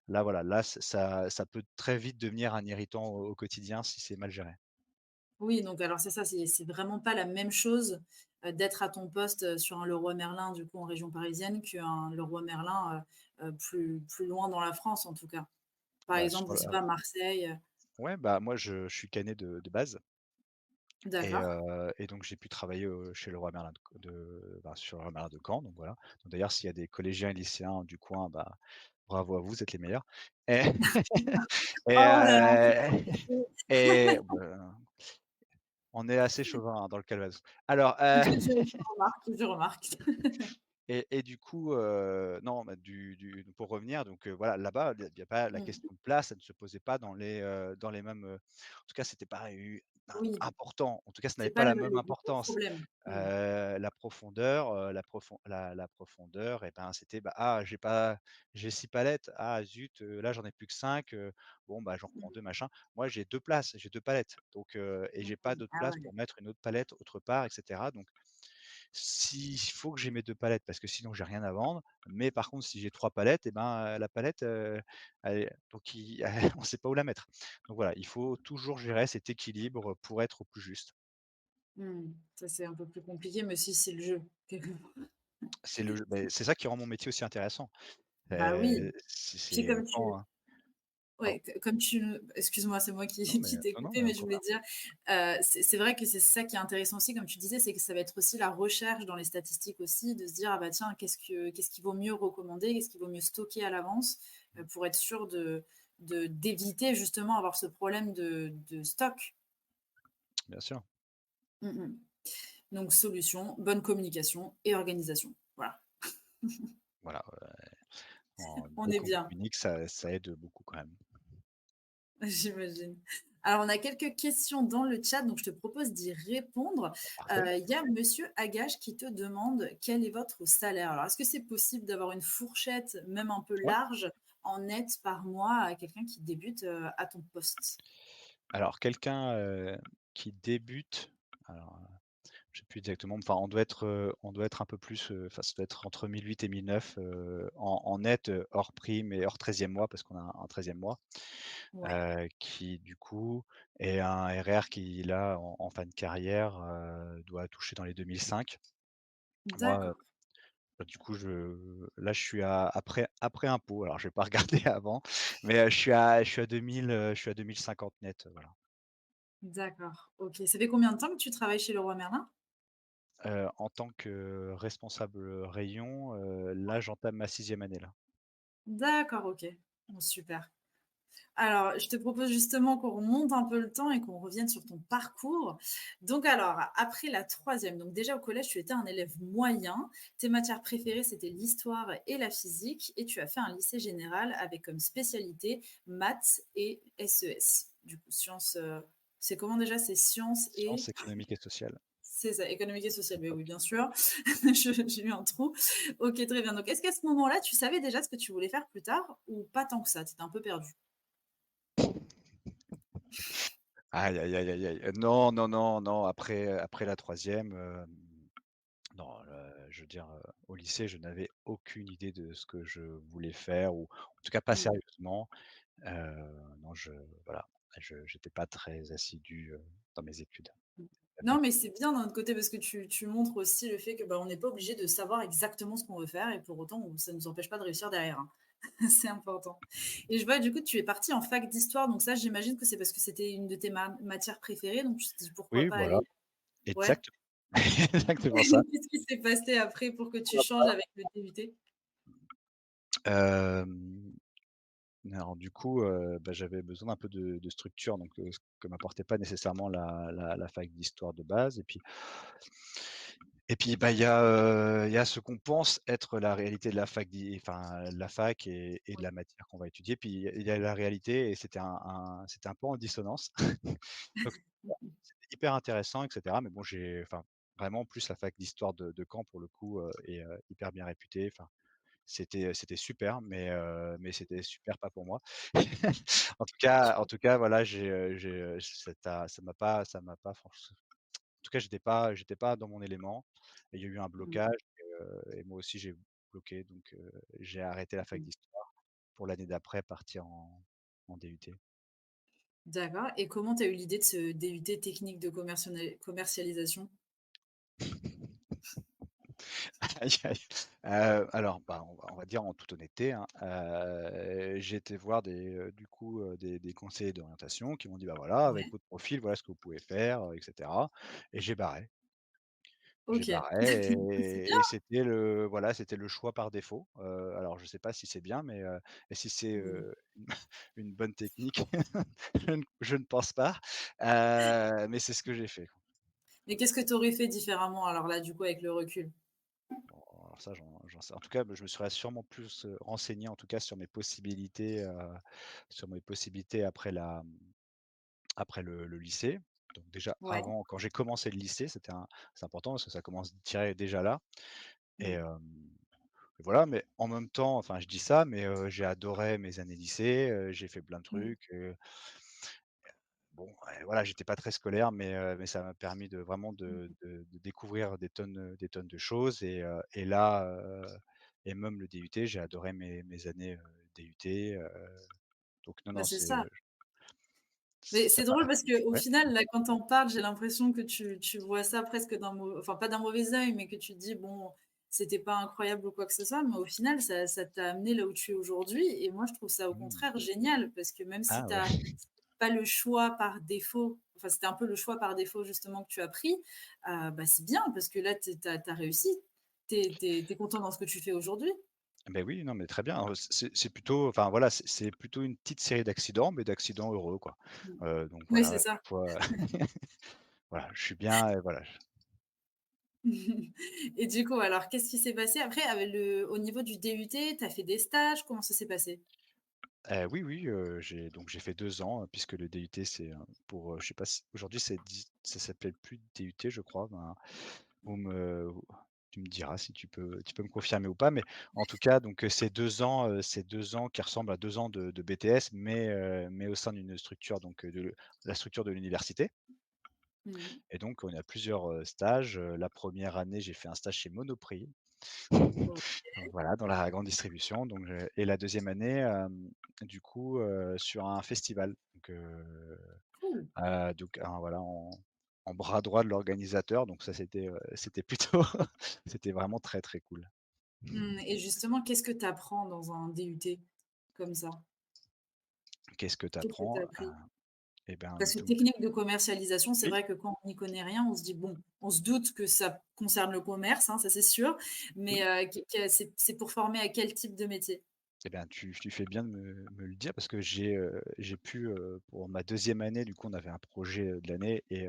là, voilà, là, ça peut très vite devenir un irritant au quotidien si c'est mal géré. Oui, donc alors c'est ça, c'est vraiment pas la même chose, d'être à ton poste, sur un Leroy Merlin, du coup, en région parisienne, qu'un Leroy Merlin, plus loin dans la France, en tout cas. Par exemple, Sur je le sais pas, Marseille, Ouais, moi, je suis canet de base d'accord. et donc j'ai pu travailler, chez Leroy Merlin sur Leroy Merlin de Caen, donc voilà. Donc d'ailleurs, s'il y a des collégiens et lycéens du coin, bravo à vous, vous êtes les meilleurs et et Oh là là! et on est assez chauvin, hein, dans le Calvados. Alors, Je remarque, je remarque. et du coup, non, du pour revenir donc voilà, là-bas, il y a pas la Mmh. question de place, elle ne se posait pas dans les mêmes, en tout cas, c'était pas Oui, important. En tout cas, ça n'avait c'est pas pas la même le gros importance. problème. Mmh. La profondeur et c'était, j'ai 6 palettes, ah zut, là, j'en ai plus que 5. Bon, j'en reprends Mmh. 2 machin. Moi, j'ai 2 places, j'ai 2 palettes, donc et j'ai pas Mmh. d'autre Ah place ouais. pour mettre une autre palette autre part et cetera, donc s'il faut que j'ai mes 2 palettes parce que sinon j'ai rien à vendre, mais par contre si j'ai 3 palettes la palette, elle donc il on sait pas où la mettre. Donc voilà, il faut toujours gérer cet équilibre pour être au plus juste. Mmh. Ça, c'est un peu plus compliqué, mais si, c'est le jeu, quelque part. C'est le c'est ça qui rend mon métier aussi intéressant. Bah oui. Puis C'est, comme tu quand pardon? Ouais, comme tu excuse-moi, c'est moi qui Non mais qui t'ai non, coupé, mais mais au je voulais contraire. dire, c'est vrai que c'est ça qui est intéressant aussi, comme tu disais, c'est que ça va être aussi la recherche dans les statistiques aussi, de se dire: «Ah bah tiens, qu'est-ce qu'il vaut mieux recommander? Qu'est-ce qu'il vaut mieux stocker à l'avance?» pour être sûr d'éviter justement avoir ce problème de stock. Bien sûr, Mmh mh. Donc solution, bonne communication et organisation. Voilà, voilà, on dès est qu'on bien, communique ça aide beaucoup quand même. j'imagine. Alors, on a quelques questions dans le chat, donc je te propose d'y répondre. Parfait. Il y a monsieur Agache qui te demande quel est votre salaire? Alors, est-ce que c'est possible d'avoir une fourchette, même un peu Ouais. large, en net par mois à quelqu'un qui débute, à ton poste? Alors quelqu'un, qui débute, alors, je sais plus exactement, enfin on doit être un peu plus, enfin ça doit être entre 1 800 et 1 900, en net, hors prime et hors 13e mois parce qu'on a un 13e mois, Ouais, qui du coup est un RR qui là en fin de carrière, doit toucher dans les 2 500. Moi, d'accord, du coup je suis à après impôt, alors je vais pas regarder avant, mais, je suis à 2000, je suis à 2 050 net, voilà. d'accord, OK. Ça fait combien de temps que tu travailles chez Leroy Merlin? En tant que responsable, rayon, là j'entame ma 6e année là. D'accord, OK. Bon, super. Alors, je te propose justement qu'on remonte un peu le temps et qu'on revienne sur ton parcours. Donc alors, après la troisième, donc déjà au collège, tu étais un élève moyen. Tes matières préférées, c'était l'histoire et la physique. Et tu as fait un lycée général avec comme spécialité maths et SES. Du coup, sciences, c'est comment déjà? C'est sciences et... Sciences économiques et sociales. C'est ça, économique et social. Mais Hop. oui, bien sûr. J'ai eu un trou. Ok, très bien. Donc, est-ce qu'à ce moment-là, tu savais déjà ce que tu voulais faire plus tard ou pas tant que ça? Tu étais un peu perdu. Aïe, aïe, aïe, aïe, aïe. Non, non, non, non, après la troisième, non, je veux dire, au lycée, je n'avais aucune idée de ce que je voulais faire ou en tout cas pas Mm. sérieusement. Non, voilà, je j'étais pas très assidu, dans mes études. Pas bien. Non, mais c'est bien d'un autre côté parce que tu montres aussi le fait que, bah, on n'est pas obligé de savoir exactement ce qu'on veut faire et pour autant, ça ne nous empêche pas de réussir derrière, hein. C'est important et je vois du coup, tu es parti en fac d'histoire donc ça, j'imagine que c'est parce que c'était une de tes matières préférées donc tu te dis: «Pourquoi Oui, pas voilà, aller?» Ouais? exactement. Exactement ça. Qu'est-ce qui s'est passé après pour que tu Pourquoi changes pas? avec le DUT? Hem Alors du coup, bah, j'avais besoin d'un peu de structure donc ce que m'apportait pas nécessairement la fac d'histoire de base et puis, bah, il y a ce qu'on pense être la réalité de la fac enfin la fac et de Ouais. la matière qu'on va étudier, puis il y a la réalité et c'était un peu en dissonance. Donc Mmh. c'était hyper intéressant et cetera, mais bon enfin vraiment plus la fac d'histoire de Caen pour le coup, est, hyper bien réputée, enfin c'était super, mais c'était super pas pour moi. En tout cas, voilà, ça m'a pas forc en tout cas, j'étais pas dans mon élément et il y a eu un Mmh. blocage et moi aussi j'ai bloqué donc j'ai arrêté la fac Mmh. d'histoire pour l'année d'après partir en DUT. D'accord et comment tu as eu l'idée de ce DUT technique de commercialisation? Aïe, aïe. Alors, bah, on va dire en toute honnêteté, hein, j'ai été voir du coup, des conseillers d'orientation qui m'ont dit: «Bah, voilà, avec Ouais, votre profil, voilà ce que vous pouvez faire, et cetera» et j'ai barré. J'ai OK. barré C'est bien. et c'était le choix par défaut. Alors je sais pas si c'est bien, et si c'est, Mmh. une bonne technique, je ne pense pas, mais c'est ce que j'ai fait. Mais qu'est-ce que tu aurais fait différemment alors là, du coup, avec le recul? Bon, alors ça, j'en sais en tout cas, je me serais sûrement plus, renseigné, en tout cas, sur mes possibilités après le lycée. Donc déjà, Ouais. avant, quand j'ai commencé le lycée, c'est important parce que ça commence direct déjà là et Mmh. voilà, mais en même temps, enfin, je dis ça, mais j'ai adoré mes années lycée, j'ai fait plein de Mmh. trucs, bon, voilà, j'étais pas très scolaire, mais ça m'a permis de vraiment Mmh. de découvrir des tonnes de choses et là, et même le DUT, j'ai adoré mes années, DUT, donc non, Bah, non, c'est ça. Mais ça c'est m'a drôle parce qu'au ouais. final, là, quand tu en parles, j'ai l'impression que tu vois ça presque enfin, pas d'un mauvais œil, mais que tu te dis: «Bon, c'était pas incroyable ou quoi que ce soit», mais au final, ça t'a amené là où tu es aujourd'hui et moi, je trouve ça, au Mmh. contraire, génial parce que même si Ah tu ouais. as pas le choix par défaut, enfin, c'était un peu le choix par défaut, justement, que tu as pris, bah, c'est bien parce que là, tu as réussi. Tu es content dans ce que tu fais aujourd'hui. Beh, oui, non, mais très bien, c'est plutôt enfin voilà, c'est plutôt une petite série d'accidents, mais d'accidents heureux, quoi. Mmh. Donc Oui, voilà, c'est à ça. chaque fois, voilà, je suis bien et voilà. Et du coup, alors, qu'est-ce qui s'est passé après avec au niveau du DUT? Tu as fait des stages? Comment ça s'est passé? Oui, oui, j'ai fait 2 ans, puisque le DUT c'est, pour, je sais pas si aujourd'hui ça s'appelle plus DUT je crois, ben, vous me tu me diras si tu peux me confirmer ou pas, mais en tout cas donc, c'est 2 ans qui ressemblent à 2 ans de BTS, mais au sein d'une structure donc, de la structure de l'université. Mmh. Et donc on a plusieurs, stages. La première année, j'ai fait un stage chez Monoprix. OK, Voilà, dans la grande distribution donc et la deuxième année, du coup, sur un festival cool. donc voilà, en bras droit de l'organisateur donc ça c'était plutôt c'était vraiment très, très cool. Et justement, qu'est-ce que tu apprends dans un DUT comme ça? Qu'est-ce que tu Qu'est-ce que tu apprends? as appris? Et ben Parce que donc technique de commercialisation, c'est oui, vrai que quand on n'y connaît rien, on se dit: «Bon», on se doute que ça concerne le commerce, hein, ça c'est sûr, mais oui, c'est pour former à quel type de métier? et bien tu fais bien de me le dire parce que j'ai pu, pour ma deuxième année du coup on avait un projet, de l'année et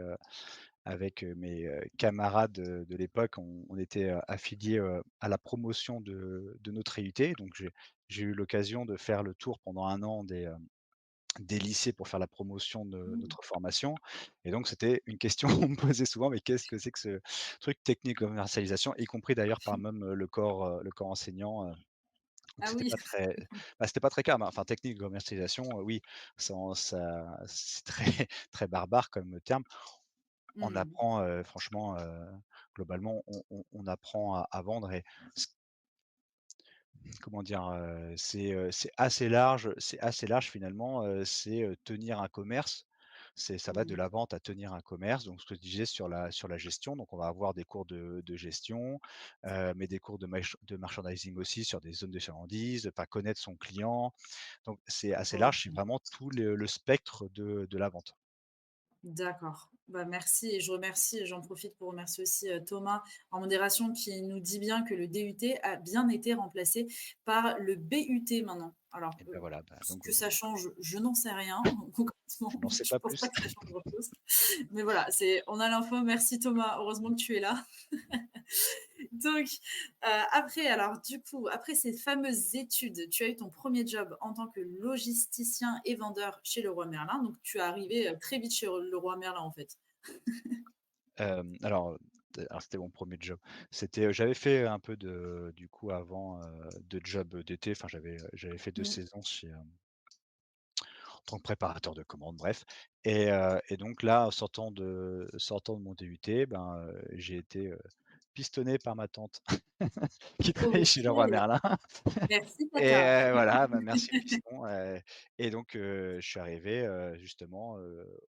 avec, mes, camarades, de l'époque, on était, affiliés, à la promotion de notre IUT. Donc j'ai eu l'occasion de faire le tour pendant un an des lycées pour faire la promotion de Mmh. notre formation. Et donc c'était une question qu'on me posait souvent: «Mais qu'est-ce que c'est que ce truc technique commercialisation?» y compris d'ailleurs par même, le corps enseignant, donc Ah oui. c'était pas très clair, mais enfin technique de commercialisation, oui, ça c'est très très barbare comme terme. On Mmh. apprend, franchement, globalement, on apprend à vendre et c comment dire? C'est assez large finalement, tenir un commerce. Ça va de Mmh. la vente à tenir un commerce, donc ce que je disais sur la gestion, donc on va avoir des cours de gestion, mais des cours de merchandising aussi sur des zones de chalandise, pas connaître son client. Donc c'est assez large, c'est OK. vraiment tout le spectre de la vente. D'accord. Bah, merci et je remercie et j'en profite pour remercier aussi, Thomas en modération qui nous dit bien que le DUT a bien été remplacé par le BUT maintenant. Alors, Et ben voilà, bah, ce donc que ça change, je n'en sais rien je concrètement, n'en sais je pas pense pas plus. que ça change grand-chose. Mais voilà, c'est on a l'info. Merci Thomas, heureusement que tu es là. Donc, après alors du coup, après ces fameuses études, tu as eu ton premier job en tant que logisticien et vendeur chez Leroy Merlin. Donc tu es arrivé, très vite chez Leroy Merlin, en fait? Alors c'était mon premier job. J'avais fait un peu du coup avant, de job d'été, enfin j'avais fait 2 Mmh. saisons en tant que préparateur de commandes, bref. Et donc là, sortant de mon DUT, ben, j'ai été, pistonné par ma tante qui travaillait chez Leroy OK. Merlin. Merci Et tata. voilà, bah, merci fiston, et donc je suis arrivé, justement,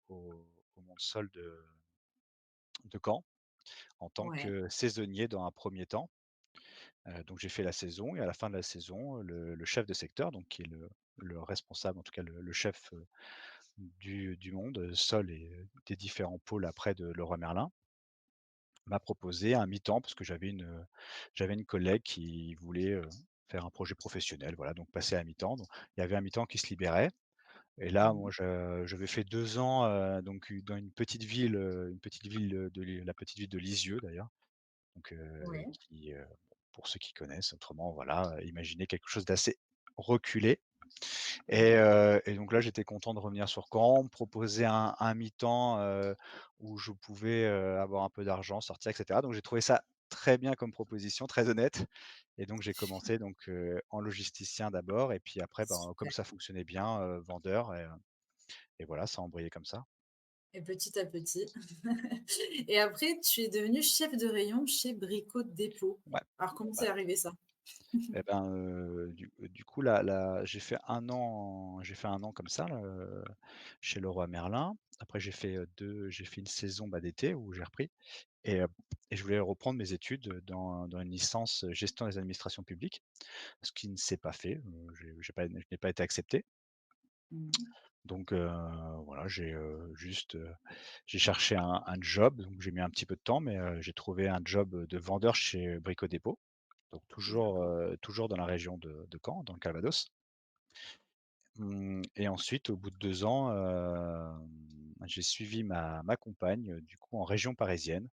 au Mont-de-Sol de Caen en tant Ouais, que saisonnier dans un premier temps. Donc j'ai fait la saison et à la fin de la saison, le chef de secteur, donc qui est le responsable, en tout cas le chef, du monde, Sol et des différents pôles après de Leroy Merlin, m'a proposé un mi-temps parce que j'avais une collègue qui voulait, faire un projet professionnel, voilà, donc passer à mi-temps. Donc il y avait un mi-temps qui se libérait et là, mmh, moi, j'avais fait 2 ans, donc dans une petite ville, la petite ville de Lisieux d'ailleurs. Donc, ouais, pour ceux qui connaissent, autrement, voilà, imaginez quelque chose d'assez reculé. ouais. Et donc là, j'étais content de revenir sur Caen. On me proposait un mi-temps, où je pouvais, avoir un peu d'argent, sortir et cetera. Donc j'ai trouvé ça très bien comme proposition, très honnête. Et donc j'ai commencé donc, en logisticien d'abord et puis après, ben, comme Super. ça fonctionnait bien, vendeur et voilà, ça a embrayé comme ça. Et petit à petit et après tu es devenu chef de rayon chez Brico Dépôt. Ouais, Alors comment c'est voilà. arrivé ça? Et ben, du coup, là, j'ai fait un an comme ça, là, chez Leroy Merlin. Après j'ai fait une saison, bah, d'été où j'ai repris et heu et je voulais reprendre mes études, dans une licence, gestion des administrations publiques, ce qui ne s'est pas fait, je n'ai pas été accepté. Mmh. Donc voilà, j'ai cherché un job, donc j'ai mis un petit peu de temps, mais j'ai trouvé un job, de vendeur chez Brico Dépôt, donc D'accord. toujours dans la région de Caen, dans le Calvados. Et ensuite, au bout de 2 ans, j'ai suivi ma compagne, du coup, en région parisienne.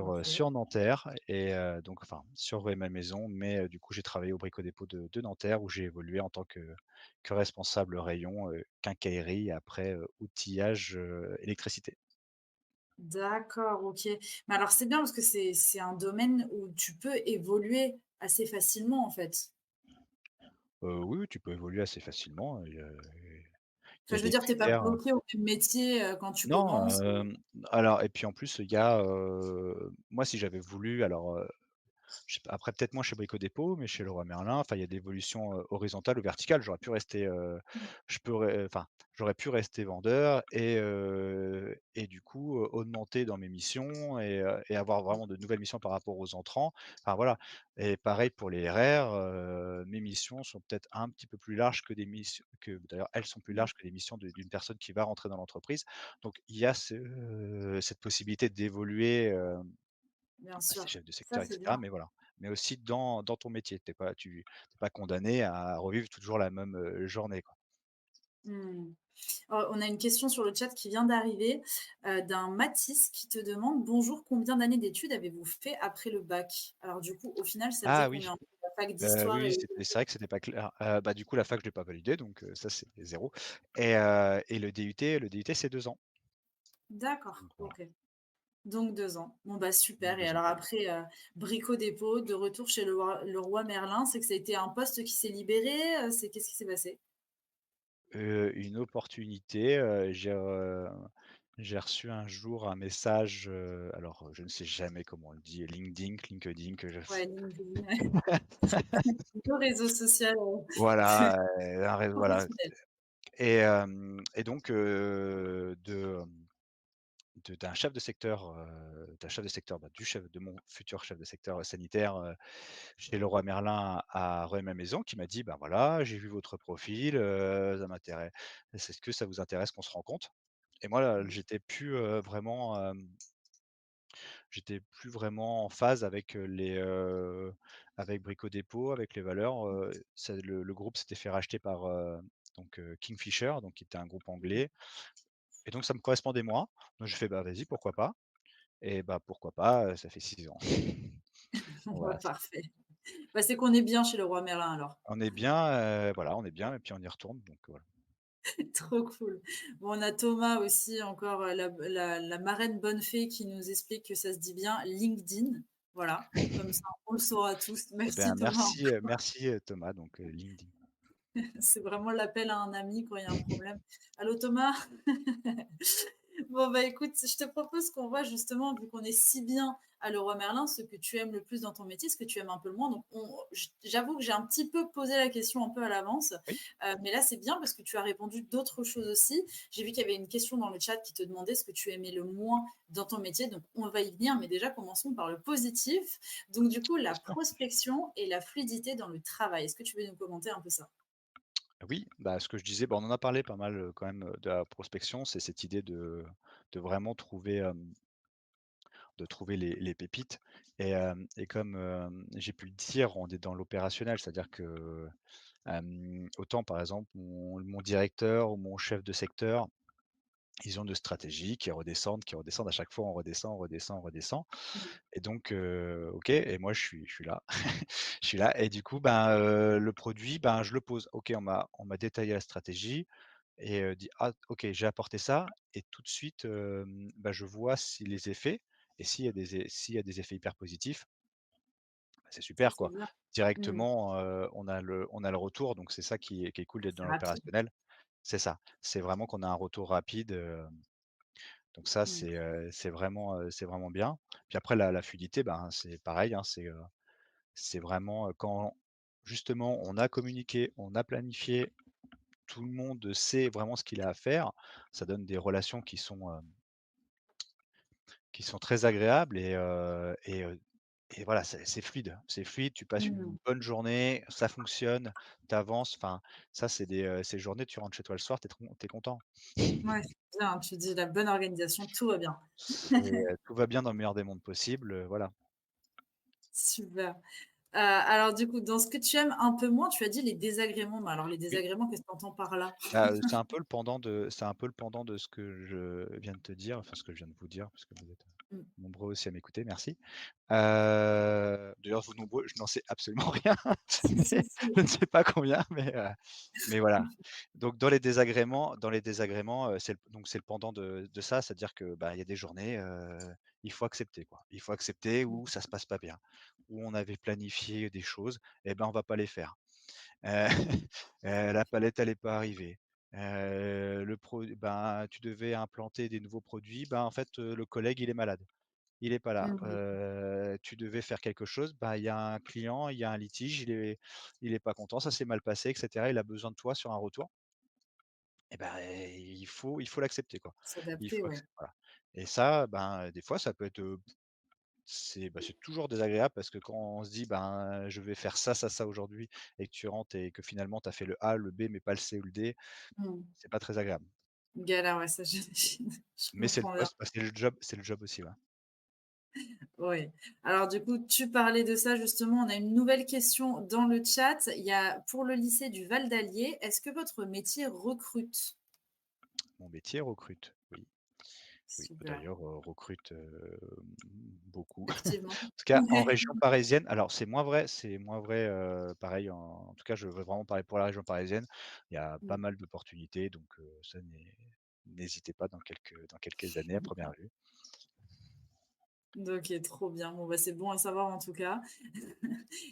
OK. sur Nanterre et donc enfin surveiller ma maison, mais du coup j'ai travaillé au Brico Dépôt de Nanterre où j'ai évolué en tant que responsable rayon, quincaillerie et après, outillage, électricité. D'accord, OK. Mais alors c'est bien parce que c'est un domaine où tu peux évoluer assez facilement, en fait. Oui, oui, tu peux évoluer assez facilement, il y Enfin, a je veux des dire, tu es pas critères. bloqué au même métier, quand tu Non, commences. alors et puis en plus il y a, moi si j'avais voulu alors, je sais pas, après peut-être moins chez Brico Dépôt, mais chez Leroy Merlin, enfin, il y a des évolutions, horizontales ou verticales. J'aurais pu rester, je pourrais enfin, j'aurais pu rester vendeur et du coup, augmenter dans mes missions et avoir vraiment de nouvelles missions par rapport aux entrants. Enfin voilà et pareil pour les RR, mes missions sont peut-être un petit peu plus larges que des missions que d'ailleurs elles sont plus Mmh. larges que les missions d'une personne qui va rentrer dans l'entreprise. Donc il y a cette possibilité d'évoluer, Bien passer sûr. chef de Ça, secteur et c'est cetera, bien. mais voilà. Mais aussi dans ton métier. Tu es pas condamné à revivre toujours la même, journée, quoi. Mmh. On a une question sur le chat qui vient d'arriver, d'un Mathis qui te demande: «Bonjour, combien d'années d'études avez-vous fait après le bac?» Alors du coup, au final, ça veut dire Ah oui, combien? La fac d'histoire oui, et oui, c'est vrai que c'était pas clair. Bah, du coup, la fac, je l'ai pas validée, donc ça, c'est 0 et le DUT, c'est 2 ans. d'accord, Donc voilà, OK. Donc 2 ans. Bon, bah, super. donc Et 2 ans. alors après, Brico Dépôt, de retour chez Leroy Merlin, c'est que ça a été un poste qui s'est libéré, c'est qu'est-ce qui s'est passé? Une opportunité, j'ai reçu un jour un message, alors, je ne sais jamais comment on le dit, LinkedIn, que je Ouais, LinkedIn, le réseau social, voilà, un ré voilà professionnel. et donc, d'un chef de secteur, bah, du chef de mon futur chef de secteur, sanitaire, chez Leroy Merlin à Rueil-Malmaison qui m'a dit: «Ben, voilà, j'ai vu votre profil, ça m'intéresse. Est-ce que ça vous intéresse qu'on se rencontre?» Et moi, là, Mmh. j'étais plus vraiment en phase avec, avec Brico Dépôt, avec les valeurs, ça le groupe s'était fait racheter par, Kingfisher, donc qui était un groupe Mmh. anglais et donc ça me correspondait moins. Donc j'ai fait: «Bah, vas-y, pourquoi pas?» Et bah, pourquoi pas, ça fait 6 ans. Ouais, Voilà, c'est parfait. Bah, c'est qu'on est bien chez Leroy Merlin alors. on est bien, voilà, on est bien et puis on y retourne donc voilà. Trop cool. Bon, on a Thomas aussi encore, la marraine bonne fée qui nous explique que ça se dit bien LinkedIn. Voilà, comme ça on le saura tous. Et ben Merci Thomas. merci, Thomas, donc LinkedIn. C'est vraiment l'appel à un ami quand il y a un problème. «Allô Thomas?» Bon, bah, écoute, je te propose qu'on voit justement, vu qu'on est si bien à Leroy Merlin, ce que tu aimes le plus dans ton métier, ce que tu aimes un peu le moins. Donc, j'avoue que j'ai un petit peu posé la question un peu à l'avance, Oui, mais là, c'est bien parce que tu as répondu d'autres choses aussi. J'ai vu qu'il y avait une question dans le chat qui te demandait ce que tu aimais le moins dans ton métier. Donc, on va y venir, mais déjà, commençons par le positif. Donc, du coup, la bien sûr. prospection et la fluidité dans le travail. Est-ce que tu veux nous commenter un peu ça? Oui, bah, ce que je disais, bah, on en a parlé pas mal, quand même, de la prospection. C'est cette idée de vraiment trouver, de trouver les pépites et comme, j'ai pu le dire, on est dans l'opérationnel. C'est-à-dire que, autant par exemple mon directeur ou mon chef de secteur, ils ont de stratégies qui redescendent à chaque fois, on redescend, on redescend, on redescend Mmh. et donc OK et moi je suis là. Je suis là et du coup, ben, le produit, ben, je le pose. OK, on m'a détaillé la stratégie et dit: «Ah OK, j'ai apporté ça» et tout de suite, bah, je vois si les effets et s'il y a des effets hyper positifs, bah, c'est Ça, super c'est quoi. bien. Mmh. Directement, on a le retour donc c'est ça qui est cool d'être C'est dans rapide. l'opérationnel. C'est ça, c'est vraiment qu'on a un retour rapide, donc ça Mmh. c'est vraiment bien. Puis après la fluidité, ben, c'est pareil, hein, c'est vraiment, quand justement on a communiqué, on a planifié, tout le monde sait vraiment ce qu'il a à faire, ça donne des relations qui sont très agréables et voilà, c'est fluide. C'est fluide, tu passes une Mmh. bonne journée, ça fonctionne, tu avances, enfin ça ces journées, tu rentres chez toi le soir, tu es content. Ouais, c'est bien, tu dis la bonne organisation, tout va bien. C'est, tout va bien dans le meilleur des mondes possibles, voilà. Super. Alors du coup, dans ce que tu aimes un peu moins, tu as dit les désagréments. Mais alors les Oui, désagréments, qu'est-ce que tu entends par là? bah, c'est un peu le pendant de ce que je viens de te dire, enfin ce que je viens de vous dire, parce que vous êtes Mmh. nombreux aussi à m'écouter, merci. D'ailleurs vous nombreux, je n'en sais absolument rien, Si, mais si, si. je ne sais pas combien, mais voilà. Donc dans les désagréments, c'est le pendant de ça, c'est-à-dire que, bah, il y a des journées, il faut accepter, quoi. Il faut accepter Mmh. où ça se passe pas bien, où on avait planifié des choses et ben, on va pas les faire. Heu, la palette, elle est pas arrivée. Tu devais implanter des nouveaux produits, ben, en fait, le collègue, il est malade. Il est pas là. Mmh. Tu devais faire quelque chose, bah, il y a un client, il y a un litige, il est pas content, ça s'est mal passé et cetera. Il a besoin de toi sur un retour et ben, il faut l'accepter, quoi. Il S'adapter, faut acc ouais. voilà et ça, ben, des fois, ça peut être, c'est toujours désagréable parce que quand on se dit: «Ben, je vais faire ça, ça, ça aujourd'hui» et que tu rentres et que finalement tu as fait le A, le B, mais pas le C ou le D, Mmh. c'est pas très agréable. Galère, ouais, ça j'imagine. Je Mais c'est le comprends bien. poste, bah, c'est le job aussi, ouais. Oui. Alors du coup, tu parlais de ça justement, on a une nouvelle question dans le chat. Il y a pour le lycée du Val d'Allier, est-ce que votre métier recrute? Mon métier recrute, oui. Oui, Super, d'ailleurs, recrute, beaucoup. activement? En tout cas, en région parisienne, alors c'est moins vrai, pareil en tout cas, je veux vraiment parler pour la région parisienne. Il y a pas Mmh. mal d'opportunités donc ça n'hésitez pas dans quelques années à première vue. OK, trop bien. Bon, bah, c'est bon à savoir en tout cas.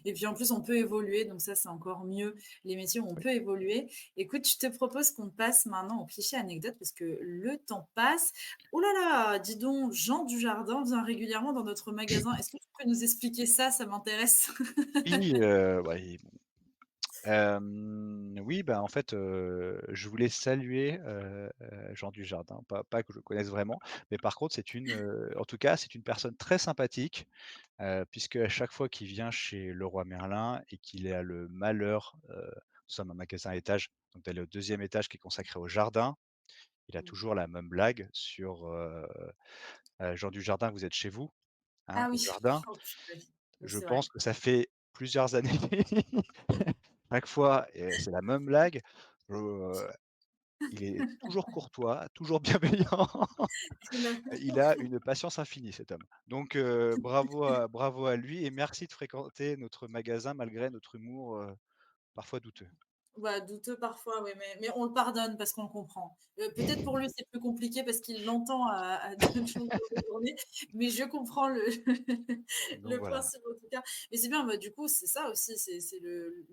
Et puis en plus, on peut évoluer, donc ça, c'est encore mieux. Les métiers où on Oui. peut évoluer. Écoute, je te propose qu'on passe maintenant au cliché anecdote parce que le temps passe. Oh là là, dis donc, Jean Dujardin vient régulièrement dans notre magasin. Est-ce que tu peux nous expliquer ça? Ça m'intéresse. Oui, ouais, oui, bah, en fait, je voulais saluer, Jean Dujardin, pas que je connaisse vraiment, mais par contre en tout cas, c'est une personne très sympathique. Puisque à chaque fois qu'il vient chez Leroy Merlin et qu'il a le malheur, nous sommes un magasin à étage, donc d'aller au deuxième étage qui est consacré au jardin, il a Mmh. toujours la même blague sur, «Jean Dujardin, vous êtes chez vous, hein, Ah au oui, jardin». oh purée. Oui, Je c'est vrai. pense que ça fait plusieurs années, chaque fois c'est la même blague. Heu, il est toujours courtois, toujours bienveillant. Il a Il a une patience infinie cet homme. Donc bravo à lui et merci de fréquenter notre magasin malgré notre humour, parfois douteux. bah, douteux parfois, oui, mais on le pardonne parce qu'on le comprend. Peut-être pour lui, c'est plus compliqué parce qu'il l'entend à de longueurs de journée, mais je comprends le Donc le voilà. principe en tout cas. Mais c'est bien, bah, du coup, c'est ça aussi, c'est le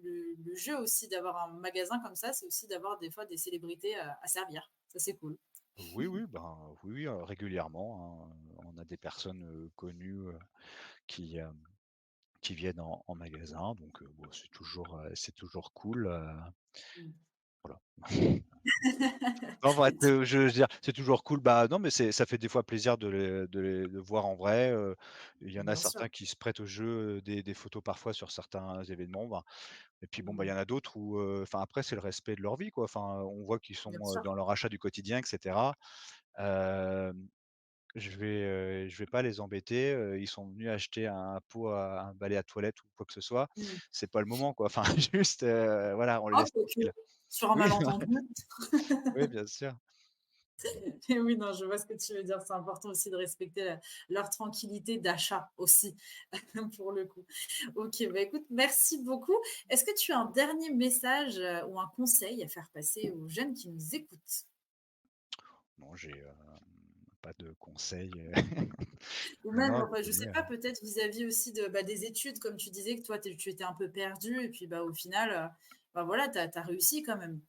jeu aussi d'avoir un magasin comme ça, c'est aussi d'avoir des fois des célébrités à servir. Ça, c'est cool. Oui, oui, ben, oui, oui, régulièrement, hein, on a des personnes, connues, qui, qui viennent en magasin donc bon, c'est toujours cool, Mmh. voilà. Non, en fait, je veux dire, c'est toujours cool. Bah, non, mais ça fait des fois plaisir de les voir en vrai, il y en a Bien sûr. certains qui se prêtent au jeu, des photos parfois sur certains événements, ben et puis bon, bah, il Mmh. y en a d'autres où, enfin après c'est le respect de leur vie, quoi. Enfin, on voit qu'ils Bien sont, sûr. dans leur achat du quotidien et cetera. Hem, je vais pas les embêter, ils sont venus acheter un balai à toilette ou quoi que ce soit, Mmh. c'est pas le moment, quoi. Enfin juste, voilà, on les Oh, laisse quoique, tranquilles. sur un Oui, malentendu. oui, bien sûr. Et oui, non, je vois ce que tu veux dire. C'est important aussi de respecter leur tranquillité d'achat aussi, pour le coup. Ok, bah écoute, merci beaucoup. Est-ce que tu as un dernier message ou un conseil à faire passer aux jeunes qui nous écoutent? Non, j'ai, pas de conseils, Ou non, même, non, enfin, je désolé, sais pas, peut-être vis-à-vis aussi de, bah, des études, comme tu disais que toi, tu étais un peu perdu, et puis bah, au final, bah, voilà, tu as réussi quand même.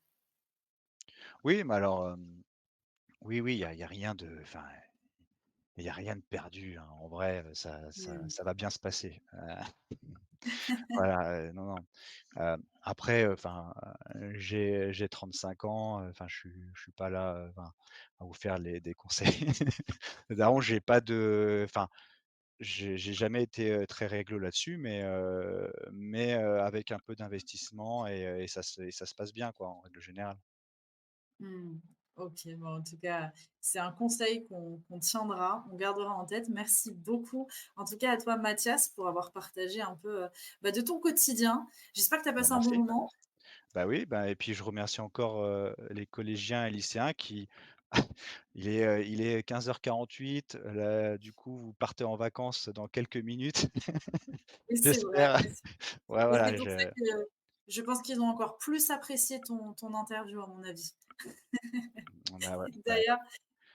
oui, mais alors, oui, oui, il y a rien de enfin, il y a rien de perdu, hein. En vrai, Hmm. ça va bien se passer. Voilà, non, non. Après, enfin, j'ai 35 ans, enfin, je suis pas là, enfin, à vous faire des conseils. Daron, j'ai pas de enfin, j'ai jamais été, très réglo là-dessus, mais avec un peu d'investissement et ça se passe bien, quoi, en règle générale. Hmm. OK, bon, en tout cas, c'est un conseil qu'on tiendra, on gardera en tête. Merci beaucoup, en tout cas à toi, Mathias, pour avoir partagé un peu, bah, de ton quotidien. J'espère que tu as Bah, passé un bon merci. moment. Bah, oui, bah et puis je remercie encore, les collégiens et lycéens qui il est 15h48, là, du coup, vous partez en vacances dans quelques minutes. Et c'est vrai, J'espère. et Ouais, c'est voilà, pour ça je que je pense qu'ils ont encore plus apprécié ton interview, à mon avis. bah, ouais, bah, D'ailleurs,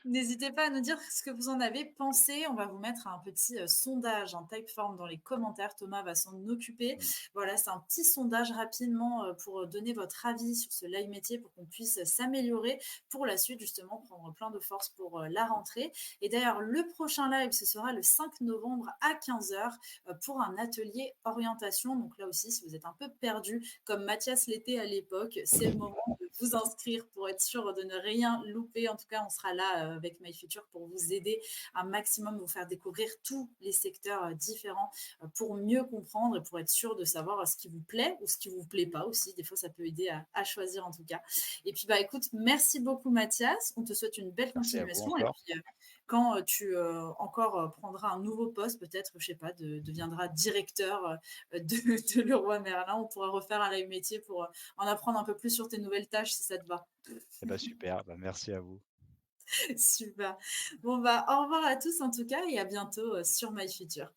n'hésitez pas à nous dire ce que vous en avez pensé. On va vous mettre un petit, sondage en Typeform dans les commentaires. Thomas va s'en occuper. mmh, Voilà, c'est un petit sondage rapidement, pour, donner votre avis sur ce live métier pour qu'on puisse s'améliorer pour la suite, justement, prendre plein de force pour, la rentrée. Et d'ailleurs, le prochain live, ce sera le 5 novembre à 15h, pour un atelier orientation. Donc là aussi, si vous êtes un peu perdu, comme Mathias l'était à l'époque, c'est le moment de vous inscrire pour être sûr de ne rien louper. En tout cas, on sera là avec MyFuture pour vous aider un maximum, vous faire découvrir tous les secteurs différents pour mieux comprendre et pour être sûr de savoir ce qui vous plaît ou ce qui vous plaît pas aussi. Des fois, ça peut aider à choisir en tout cas. Et puis, bah écoute, merci beaucoup Mathias. On te souhaite une belle merci à vous continuation. Et encore. puis, quand tu encore prendras un nouveau poste, peut-être, je sais pas, deviendras directeur de Leroy Merlin, on pourra refaire un live métier pour en apprendre un peu plus sur tes nouvelles tâches si ça te va. Et bah, super, bah, merci à vous. Super. Bon, bah, au revoir à tous en tout cas et à bientôt sur My Future.